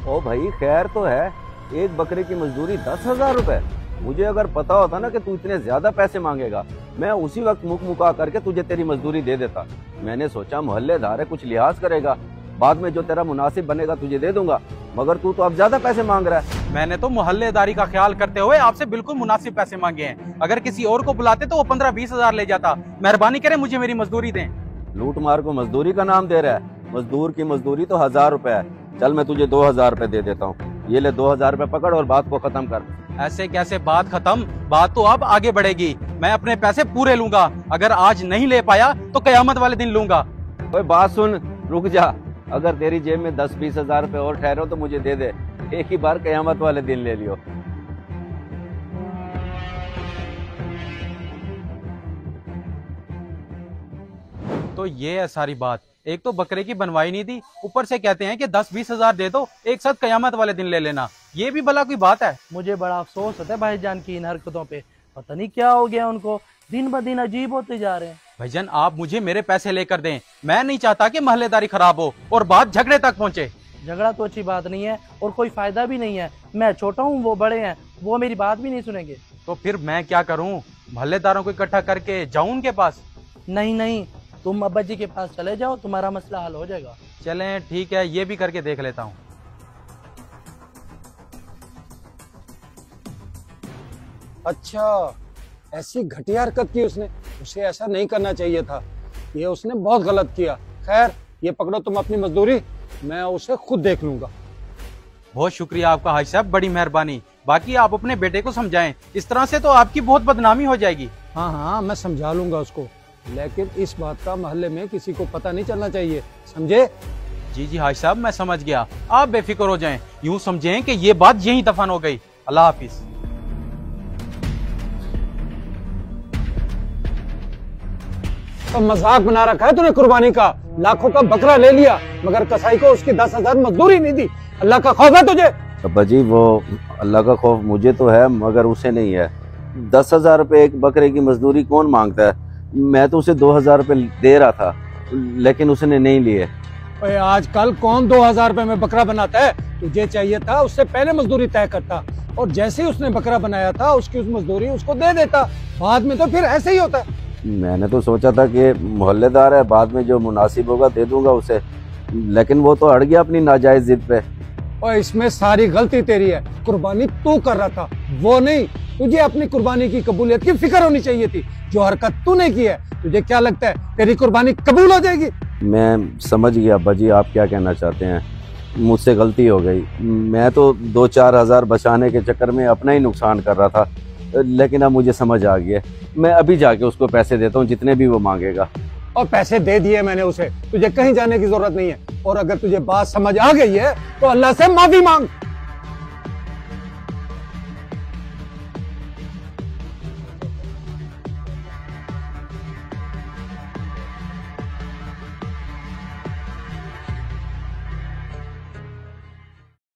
ओ भाई खैर तो है, एक बकरे की मजदूरी 10,000 रुपए। मुझे अगर पता होता ना कि तू इतने ज्यादा पैसे मांगेगा, मैं उसी वक्त मुक मुका करके तुझे तेरी मजदूरी दे देता। मैंने सोचा मोहल्लेदार है, कुछ लिहाज करेगा, बाद में जो तेरा मुनासिब बनेगा तुझे दे दूंगा, मगर तू तो अब ज्यादा पैसे मांग रहा है। मैंने तो मोहल्लेदारी का ख्याल करते हुए आपसे बिल्कुल मुनासिब पैसे मांगे हैं। अगर किसी और को बुलाते तो वो 15-20 हजार ले जाता। मेहरबानी करें, मुझे मेरी मजदूरी दें। लूट मार को मजदूरी का नाम दे रहा है? मजदूर की मजदूरी तो 1000 रुपए है। चल मैं तुझे 2000 रुपए दे देता हूँ, ये ले 2000 रुपए पकड़ और बात को खत्म कर। ऐसे कैसे बात खत्म? बात तो अब आगे बढ़ेगी। मैं अपने पैसे पूरे लूंगा। अगर आज नहीं ले पाया तो कयामत वाले दिन लूंगा। कोई बात सुन, रुक जा। अगर तेरी जेब में 10-20 हजार रुपए और ठहरो तो मुझे दे दे, एक ही बार कयामत वाले दिन ले लियो। तो ये है सारी बात। एक तो बकरे की बनवाई नहीं दी, ऊपर से कहते हैं कि 10-20 हजार दे दो, एक साथ कयामत वाले दिन ले लेना। ये भी भला कोई बात है? मुझे बड़ा अफसोस होता है भाईजान की इन हरकतों पे। पता नहीं क्या हो गया उनको, दिन ब दिन अजीब होते जा रहे हैं। भाईजान आप मुझे मेरे पैसे लेकर दें। मैं नहीं चाहता कि मोहल्लेदारी खराब हो और बात झगड़े तक पहुंचे। झगड़ा तो अच्छी बात नहीं है और कोई फायदा भी नहीं है। मैं छोटा हूँ, वो बड़े हैं, वो मेरी बात भी नहीं सुनेंगे। तो फिर मैं क्या करूं? मोहल्लेदारों को इकट्ठा करके जाऊं उनके पास? नहीं नहीं, तुम अब्बा जी के पास चले जाओ, तुम्हारा मसला हल हो जाएगा। चलें ठीक है, ये भी करके देख लेता हूँ। अच्छा, ऐसी घटिया हरकत की उसने। उसे ऐसा नहीं करना चाहिए था, ये उसने बहुत गलत किया। खैर ये पकड़ो तुम अपनी मजदूरी, मैं उसे खुद देख लूंगा। बहुत शुक्रिया आपका हाजी साहब, बड़ी मेहरबानी। बाकी आप अपने बेटे को समझाएं, इस तरह से तो आपकी बहुत बदनामी हो जाएगी। हाँ हाँ मैं समझा लूंगा उसको, लेकिन इस बात का मोहल्ले में किसी को पता नहीं चलना चाहिए, समझे? जी जी हाजी साहब, मैं समझ गया। आप बेफिक्र हो जाएं, यूं समझें कि ये बात यहीं दफन हो गई। अल्लाह हाफिज। तो मजाक बना रखा है तूने कुर्बानी का। लाखों का बकरा ले लिया मगर कसाई को उसकी 10,000 मजदूरी नहीं दी। अल्लाह का खौफ है तुझे? अब्बा जी वो अल्लाह का खौफ मुझे तो है मगर उसे नहीं है। 10,000 रुपए एक बकरे की मजदूरी कौन मांगता है? मैं तो उसे 2,000 रुपए दे रहा था लेकिन उसने नहीं लिए। आजकल कौन 2,000 रुपए में बकरा बनाता है? तुझे चाहिए था उससे पहले मजदूरी तय करता और जैसे ही उसने बकरा बनाया था उसकी उस मजदूरी उसको दे देता। बाद में तो फिर ऐसे ही होता है। मैंने तो सोचा था कि मोहल्लेदार है, बाद में जो मुनासिब होगा दे दूंगा उसे, लेकिन वो तो अड़ गया अपनी नाजायज जिद पे। और इसमें सारी गलती तेरी है। कुर्बानी तू कर रहा था, वो नहीं। तुझे अपनी कुर्बानी की कबूलियत की फिक्र होनी चाहिए थी। जो हरकत तूने की है, तुझे क्या लगता है तेरी कुर्बानी कबूल हो जाएगी? मैं समझ गया अब्बा जी आप क्या कहना चाहते हैं, मुझसे गलती हो गई। मैं तो 2-4 हजार बचाने के चक्कर में अपना ही नुकसान कर रहा था, लेकिन अब मुझे समझ आ गया। मैं अभी जाके उसको पैसे देता हूँ जितने भी वो मांगेगा। और पैसे दे दिए मैंने उसे, तुझे कहीं जाने की जरूरत नहीं है। और अगर तुझे बात समझ आ गई है तो अल्लाह से माफी मांग।